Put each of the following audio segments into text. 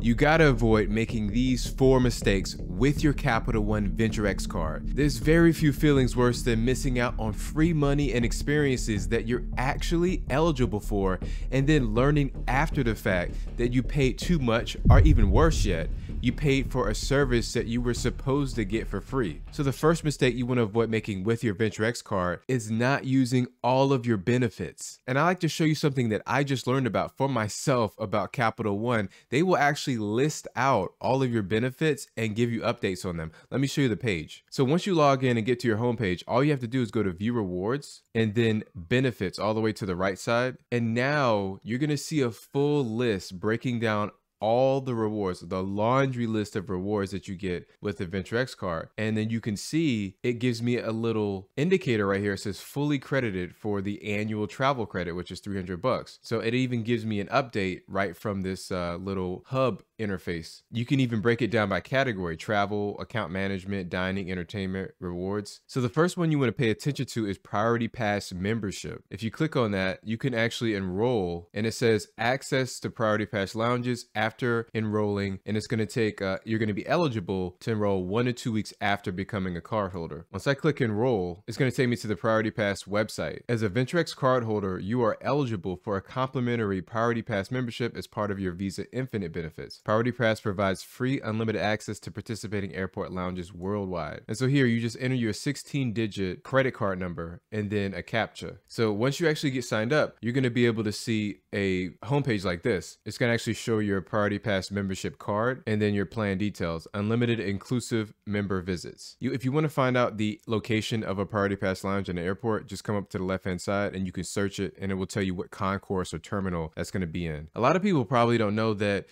You gotta avoid making these 4 mistakes with your Capital One Venture X card. There's very few feelings worse than missing out on free money and experiences that you're actually eligible for, and then learning after the fact that you paid too much, or even worse yet, you paid for a service that you were supposed to get for free. So the first mistake you want to avoid making with your Venture X card is not using all of your benefits. And I like to show you something that I just learned about for myself about Capital One. They will actually list out all of your benefits and give you updates on them. Let me show you the page. So once you log in and get to your homepage, all you have to do is go to View Rewards and then Benefits all the way to the right side. And now you're going to see a full list breaking down all the rewards, the laundry list of rewards that you get with the Venture X card. And then you can see it gives me a little indicator right here. It says fully credited for the annual travel credit, which is $300. So it even gives me an update right from this little hub interface. You can even break it down by category: travel, account management, dining, entertainment, rewards. So the first one you want to pay attention to is Priority Pass membership. If you click on that, you can actually enroll, and it says access to Priority Pass lounges after enrolling, and it's going to take you're going to be eligible to enroll 1 to 2 weeks after becoming a cardholder. Once I click enroll, it's going to take me to the Priority Pass website. As a Venture X cardholder, you are eligible for a complimentary Priority Pass membership as part of your Visa Infinite benefits. Priority Pass provides free unlimited access to participating airport lounges worldwide. And so here you just enter your 16-digit credit card number and then a CAPTCHA. So once you actually get signed up, you're going to be able to see a homepage like this. It's going to actually show your Priority Pass membership card and then your plan details: unlimited inclusive member visits. If you want to find out the location of a Priority Pass lounge in an airport, just come up to the left-hand side and you can search it, and it will tell you what concourse or terminal that's going to be in. A lot of people probably don't know that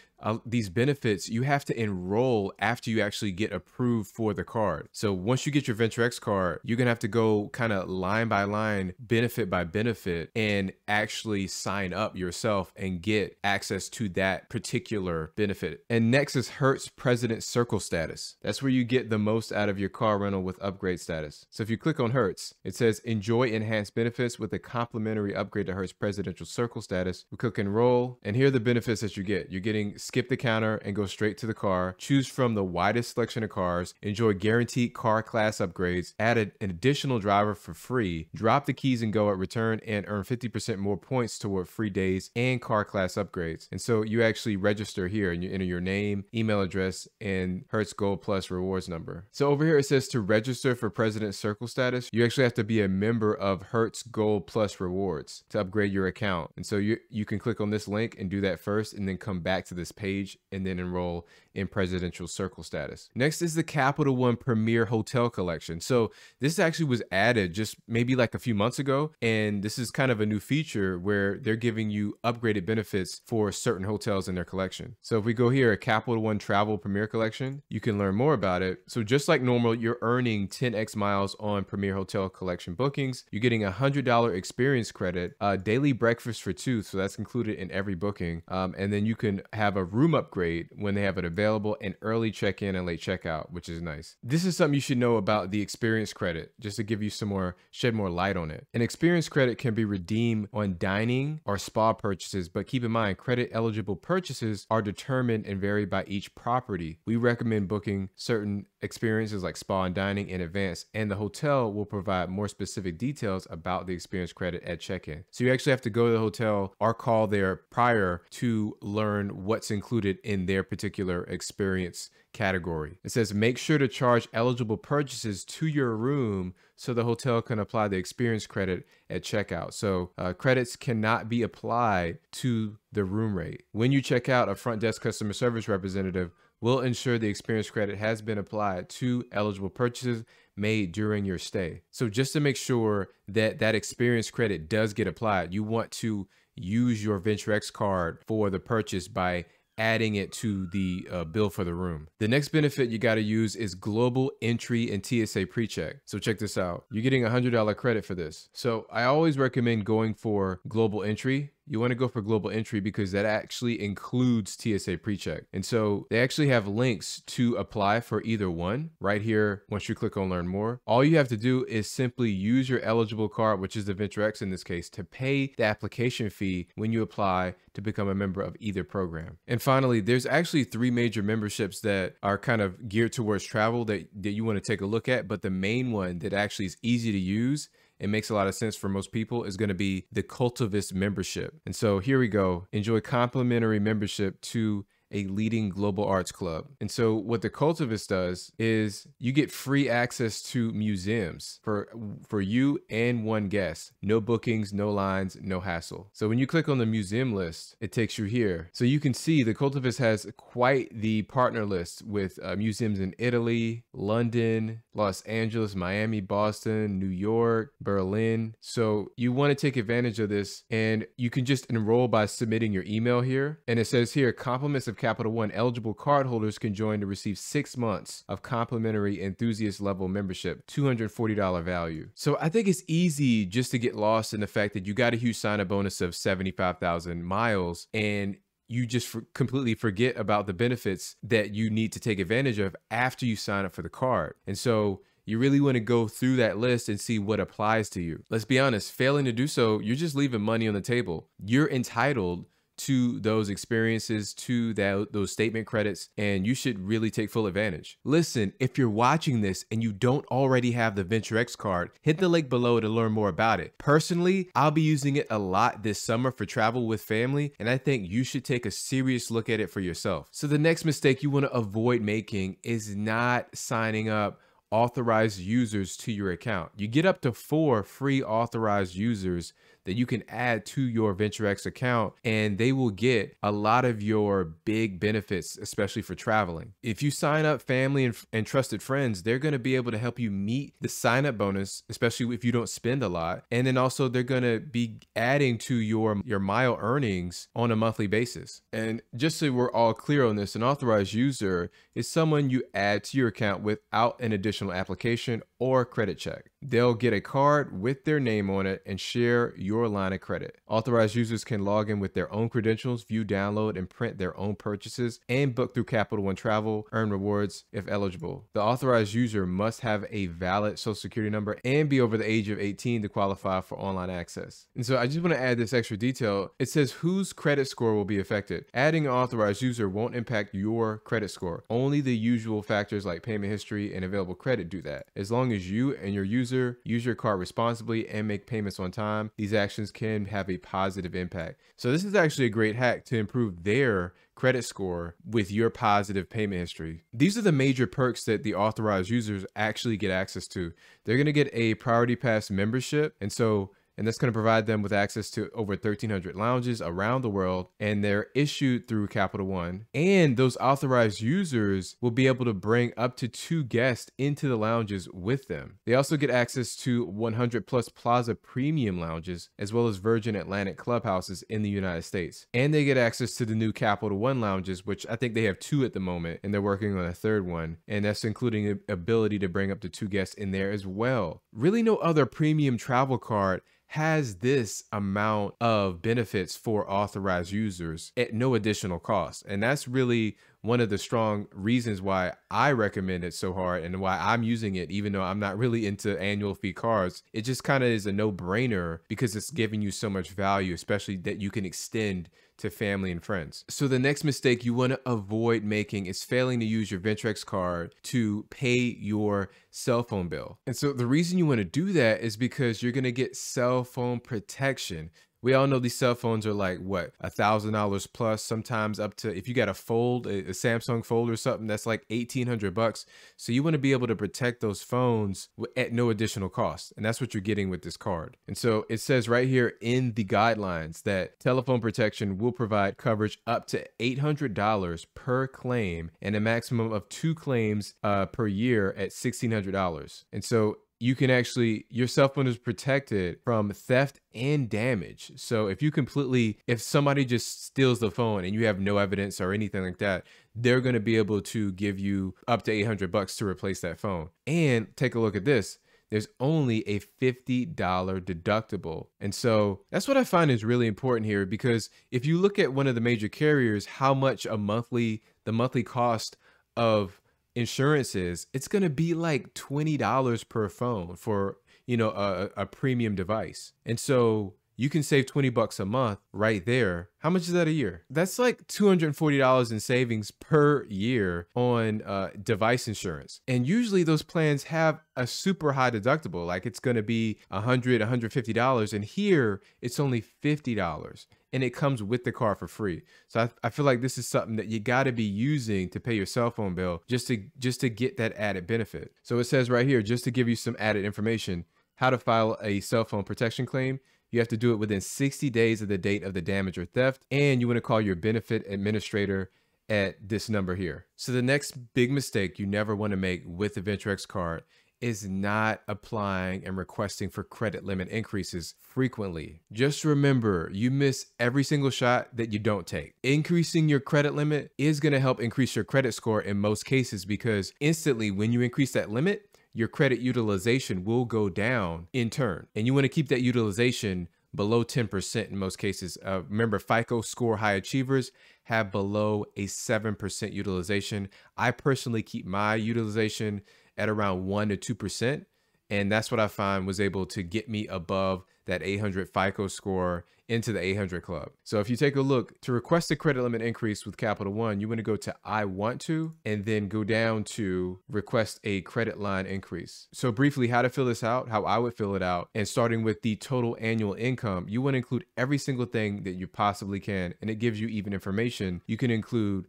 these benefits, you have to enroll after you actually get approved for the card. So once you get your Venture X card, you're gonna have to go kind of line by line, benefit by benefit, and actually sign up yourself and get access to that particular benefit. And next is Hertz President Circle status. That's where you get the most out of your car rental with upgrade status. So if you click on Hertz, it says enjoy enhanced benefits with a complimentary upgrade to Hertz Presidential Circle status. We click enroll, and here are the benefits that you get. You're getting skip the counter and go straight to the car, choose from the widest selection of cars, enjoy guaranteed car class upgrades, add an additional driver for free, drop the keys and go at return, and earn 50% more points toward free days and car class upgrades. And so you actually register here and you enter your name, email address, and Hertz Gold Plus rewards number. So over here it says to register for President Circle status, you actually have to be a member of Hertz Gold Plus rewards to upgrade your account. And so you can click on this link and do that first, and then come back to this page and then enroll in Presidential Circle status. Next is the Capital One Premier Hotel Collection. So this actually was added just maybe like a few months ago, and this is kind of a new feature where they're giving you upgraded benefits for certain hotels in their collection. So if we go here, a Capital One Travel Premier Collection, you can learn more about it. So just like normal, you're earning 10x miles on Premier Hotel Collection bookings. You're getting $100 experience credit, daily breakfast for 2, so that's included in every booking, and then you can have a room upgrade when they have it available, and early check-in and late checkout, which is nice. This is something you should know about the experience credit, just to give you some more, shed more light on it. An experience credit can be redeemed on dining or spa purchases, but keep in mind, credit eligible purchases are determined and vary by each property. We recommend booking certain experiences like spa and dining in advance, and the hotel will provide more specific details about the experience credit at check-in. So you actually have to go to the hotel or call there prior to learn what's included in their particular experience category. It says make sure to charge eligible purchases to your room so the hotel can apply the experience credit at checkout. So credits cannot be applied to the room rate. When you check out, a front desk customer service representative will ensure the experience credit has been applied to eligible purchases made during your stay. So just to make sure that that experience credit does get applied, you want to use your Venture X card for the purchase by adding it to the bill for the room. The next benefit you got to use is global entry and TSA PreCheck. So check this out. You're getting $100 credit for this. So I always recommend going for global entry. you want to go for global entry because that actually includes TSA PreCheck. And so they actually have links to apply for either one right here. Once you click on learn more, all you have to do is simply use your eligible card, which is the VentureX in this case, to pay the application fee when you apply to become a member of either program. And finally, there's actually 3 major memberships that are kind of geared towards travel that you want to take a look at. But the main one that actually is easy to use, it makes a lot of sense for most people, is going to be the Cultivist membership. And so here we go. Enjoy complimentary membership to a leading global arts club. And so what the Cultivist does is you get free access to museums for you and one guest. No bookings, no lines, no hassle. So when you click on the museum list, it takes you here. So you can see the Cultivist has quite the partner list with museums in Italy, London, Los Angeles, Miami, Boston, New York, Berlin. So you want to take advantage of this, and you can just enroll by submitting your email here. And it says here, compliments of Capital One eligible cardholders can join to receive 6 months of complimentary enthusiast level membership, $240 value. So I think it's easy just to get lost in the fact that you got a huge sign-up bonus of 75,000 miles, and you just completely forget about the benefits that you need to take advantage of after you sign up for the card. And so you really want to go through that list and see what applies to you. Let's be honest, failing to do so, you're just leaving money on the table. You're entitled to those experiences, to those statement credits, and you should really take full advantage. Listen, if you're watching this and you don't already have the VentureX card, hit the link below to learn more about it. Personally, I'll be using it a lot this summer for travel with family, and I think you should take a serious look at it for yourself. So the next mistake you want to avoid making is not signing up authorized users to your account. You get up to 4 free authorized users that you can add to your VentureX account, and they will get a lot of your big benefits, especially for traveling. If you sign up family and trusted friends, they're going to be able to help you meet the sign up bonus, especially if you don't spend a lot. And then also they're going to be adding to your mile earnings on a monthly basis. And just so we're all clear on this, an authorized user is someone you add to your account without an additional application or credit check. They'll get a card with their name on it and share your line of credit. Authorized users can log in with their own credentials, view, download, and print their own purchases, and book through Capital One Travel, earn rewards if eligible. The authorized user must have a valid social security number and be over the age of 18 to qualify for online access. And so I just want to add this extra detail. It says whose credit score will be affected. Adding an authorized user won't impact your credit score. Only the usual factors like payment history and available credit do that. As long as you and your user use your card responsibly and make payments on time, these actions can have a positive impact. So this is actually a great hack to improve their credit score with your positive payment history. These are the major perks that the authorized users actually get access to. They're going to get a Priority Pass membership, and that's going to provide them with access to over 1,300 lounges around the world, and they're issued through Capital One. And those authorized users will be able to bring up to 2 guests into the lounges with them. They also get access to 100 plus Plaza Premium lounges, as well as Virgin Atlantic clubhouses in the United States. And they get access to the new Capital One lounges, which I think they have 2 at the moment, and they're working on a 3rd one. And that's including the ability to bring up to 2 guests in there as well. Really, no other premium travel card has this amount of benefits for authorized users at no additional cost. And that's really one of the strong reasons why I recommend it so hard and why I'm using it, even though I'm not really into annual fee cards. It just kind of is a no-brainer because it's giving you so much value, especially that you can extend to family and friends. So the next mistake you want to avoid making is failing to use your VentureX card to pay your cell phone bill. And so the reason you want to do that is because you're going to get cell phone protection. We all know these cell phones are like, what, $1,000 plus, sometimes up to, if you got a fold, a Samsung Fold or something, that's like $1,800. So you want to be able to protect those phones at no additional cost. And that's what you're getting with this card. And so it says right here in the guidelines that telephone protection will provide coverage up to $800 per claim and a maximum of 2 claims per year at $1,600. And so you can actually, your cell phone is protected from theft and damage. So if somebody just steals the phone and you have no evidence or anything like that, they're going to be able to give you up to $800 to replace that phone. And take a look at this. there's only a $50 deductible. And so that's what I find is really important here, because if you look at one of the major carriers, how much the monthly cost of insurance is, it's going to be like $20 per phone for, a premium device. And so you can save 20 bucks a month right there. How much is that a year? That's like $240 in savings per year on device insurance. And usually those plans have a super high deductible, like it's going to be $100, $150. And here it's only $50. And it comes with the car for free. So I feel like this is something that you got to be using to pay your cell phone bill just to get that added benefit. So it says right here, just to give you some added information, how to file a cell phone protection claim. You have to do it within 60 days of the date of the damage or theft, and you want to call your benefit administrator at this number here. So the next big mistake you never want to make with the VentureX card is not applying and requesting for credit limit increases frequently. Just remember, you miss every single shot that you don't take. Increasing your credit limit is going to help increase your credit score in most cases, because instantly when you increase that limit, your credit utilization will go down in turn. And you want to keep that utilization below 10% in most cases. Remember, FICO score high achievers have below a 7% utilization. I personally keep my utilization at around 1 to 2%. And that's what I find was able to get me above that 800 FICO score into the 800 club. So if you take a look to request a credit limit increase with Capital One, you want to go to I want to, and then go down to request a credit line increase. So briefly, how to fill this out, how I would fill it out, and starting with the total annual income, you want to include every single thing that you possibly can. And it gives you even information. You can include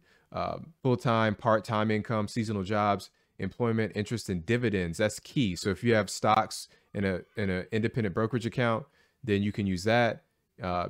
full-time, part-time income, seasonal jobs, employment, interest, and dividends. That's key. So if you have stocks in an independent brokerage account, then you can use that.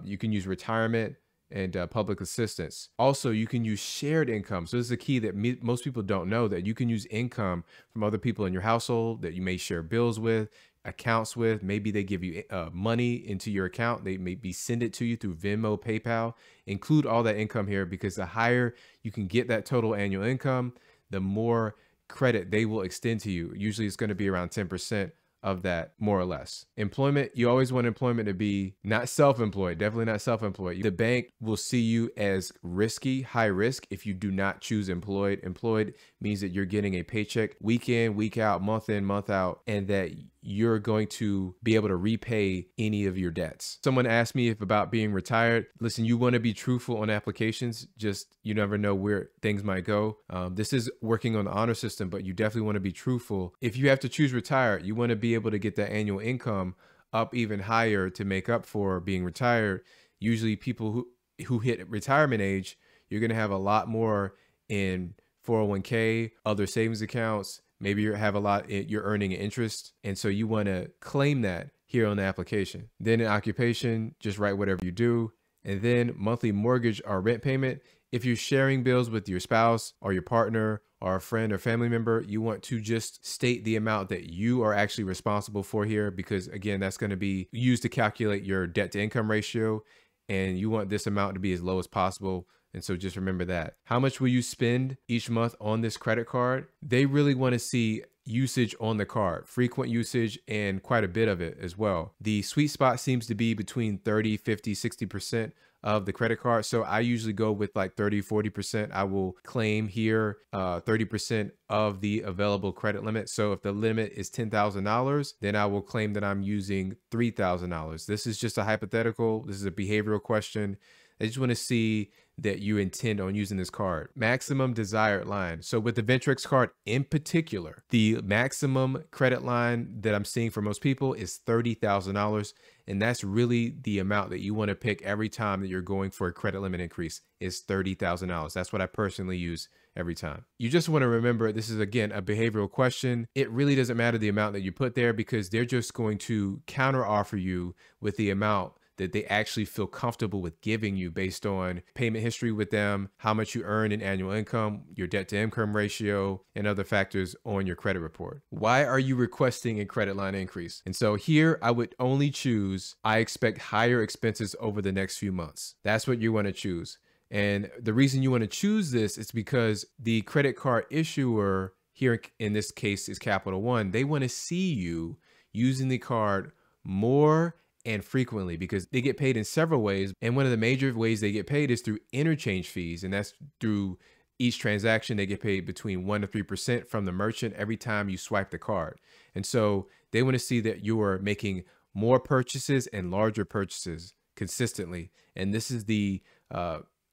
You can use retirement and public assistance. Also, you can use shared income. So this is a key that most people don't know, that you can use income from other people in your household that you may share bills with, accounts with. Maybe they give you money into your account. They maybe send it to you through Venmo, PayPal. Include all that income here, because the higher you can get that total annual income, the more credit they will extend to you. Usually it's going to be around 10% of that, more or less. Employment, you always want employment to be not self-employed, definitely not self-employed. The bank will see you as risky, high risk, if you do not choose employed. Employed means that you're getting a paycheck week in, week out, month in, month out, and that you're going to be able to repay any of your debts. Someone asked me about being retired. Listen, you want to be truthful on applications. Just, you never know where things might go. This is working on the honor system, but you definitely want to be truthful. If you have to choose retired, you want to be able to get that annual income up even higher to make up for being retired. Usually people who hit retirement age, you're going to have a lot more in 401k, other savings accounts. Maybe you have a lot, you're earning interest. And so you want to claim that here on the application. Then in occupation, just write whatever you do. And then monthly mortgage or rent payment. If you're sharing bills with your spouse or your partner or a friend or family member, you want to just state the amount that you are actually responsible for here, because again, that's going to be used to calculate your debt to income ratio. And you want this amount to be as low as possible. And so just remember that. How much will you spend each month on this credit card? They really want to see usage on the card, frequent usage, and quite a bit of it as well. The sweet spot seems to be between 30, 50, 60% of the credit card. So I usually go with like 30, 40%. I will claim here 30% of the available credit limit. So if the limit is $10,000, then I will claim that I'm using $3,000. This is just a hypothetical. This is a behavioral question. I just want to see that you intend on using this card. Maximum desired line. So with the VentureX card in particular, the maximum credit line that I'm seeing for most people is $30,000. And that's really the amount that you want to pick every time that you're going for a credit limit increase, is $30,000. That's what I personally use every time. You just want to remember, this is again a behavioral question. It really doesn't matter the amount that you put there, because they're just going to counter offer you with the amount that they actually feel comfortable with giving you based on payment history with them, how much you earn in annual income, your debt to income ratio, and other factors on your credit report. Why are you requesting a credit line increase? And so here I would only choose, I expect higher expenses over the next few months. That's what you want to choose. And the reason you want to choose this is because the credit card issuer, here in this case is Capital One, they want to see you using the card more and frequently, because they get paid in several ways. And one of the major ways they get paid is through interchange fees. And that's through each transaction. They get paid between 1% to 3% from the merchant every time you swipe the card. And so they want to see that you are making more purchases and larger purchases consistently. And this is the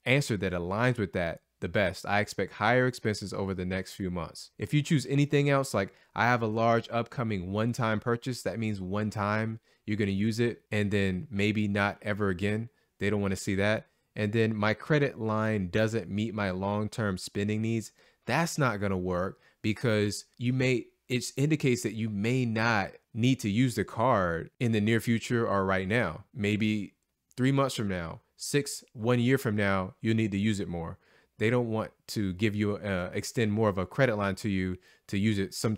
answer that aligns with that the best. I expect higher expenses over the next few months. If you choose anything else, like I have a large upcoming one-time purchase, that means one time you're going to use it and then maybe not ever again. They don't want to see that. And then my credit line doesn't meet my long-term spending needs. That's not going to work, because it indicates that you may not need to use the card in the near future or right now. Maybe 3 months from now, 1 year from now, you'll need to use it more. They don't want to give you extend more of a credit line to you to use it some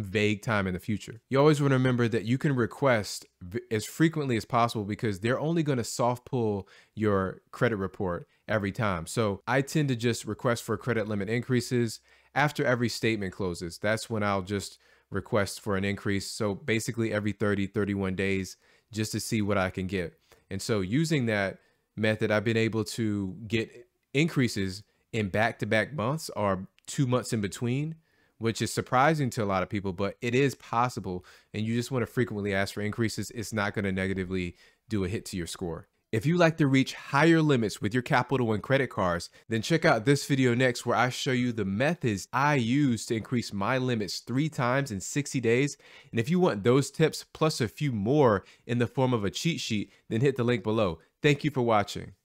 vague time in the future. You always want to remember that you can request as frequently as possible, because they're only going to soft pull your credit report every time. So I tend to just request for credit limit increases after every statement closes. That's when I'll just request for an increase. So basically every 30, 31 days, just to see what I can get. And so using that method, I've been able to get increases in back-to-back months or 2 months in between, which is surprising to a lot of people, but it is possible. And you just want to frequently ask for increases. It's not going to negatively do a hit to your score. If you like to reach higher limits with your Capital One credit cards, then check out this video next, where I show you the methods I use to increase my limits 3 times in 60 days. And if you want those tips plus a few more in the form of a cheat sheet, then hit the link below. Thank you for watching.